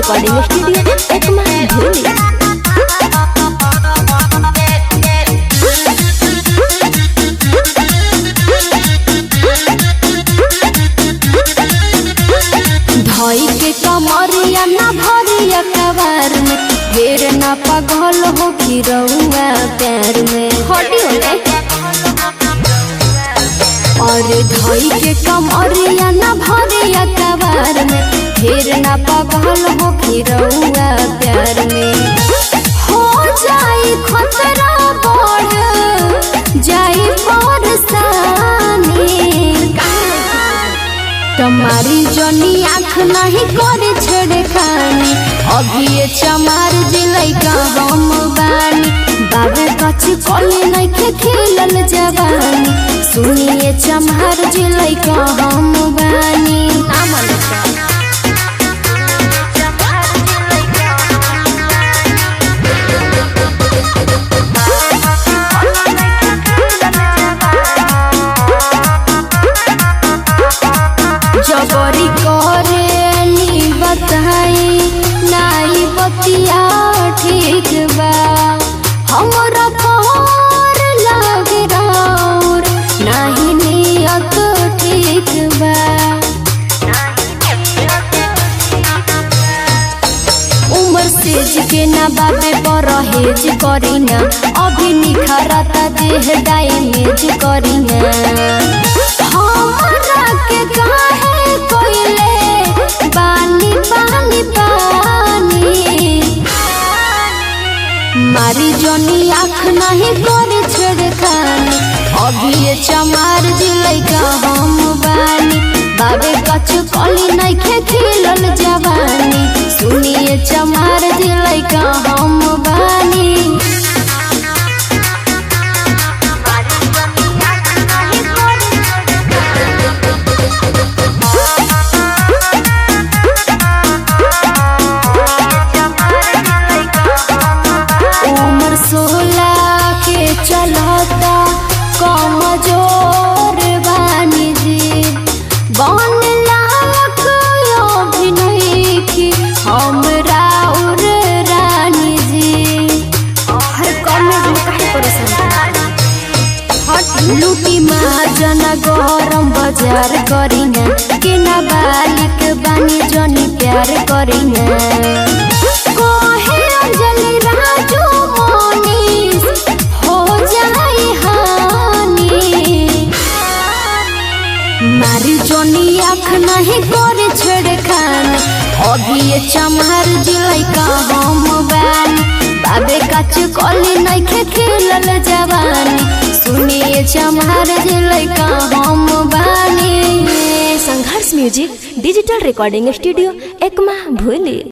Recording studio Ekma भूली। धोई के कमरिया ना भरिया कबार में ढेर ना पागल हो कि रउआ प्यार में हटी होले। और धोई के कमरिया ना भरिया कबार में ढेर ना पागल हो कि रउआ प्यार में हो जाई खतरा बढ़ जाई परेशानी। तुम्हारी जनी आँख नहीं करे छेड़े खानी अभी ये चमार जिलाई का हम बानी बाबे कछ कोले नहीं के खेलल जवानी सुनिए चमार जिलाई का हम बानी। जबरी करे नी बताई नाई बतिया ठीक बा हमरा पर लग राउर नहीं नियत ठीक बा। उम्र सेज के ना बाबे परहेज करीना अभी निखरता देह डैमेज करीना हमरा के काहे कोइले पानी पानी पानी। मारी जनी आँख नहीं करे छेड़े खानी अभी ये चमार जिलाई का हम बानी बाबे कछ कली नहीं के खिलल जवानी सुनिए चमार जिलाई का हम बानी। उम्र 16 के चलता कमजोर बानी जी बन लायक अभिनय की हमरा उर रानी जी। हर कम काहे परेशान लूटी महाजन गरम बाजार करीना के ना बालिक बानी जनी प्यार करीना कहे अंजलि राजू मोनीस हो जाई हानि। मारी जनी आँख नहीं करे छेड़े खानी अभी ये चमार जिलाई का हम बानी बाबे कछ कली नहीं के खिलल जवानी सुनिए चमार जिलाई का हम बानी। Sangharsh music digital recording studio Ekma भूली।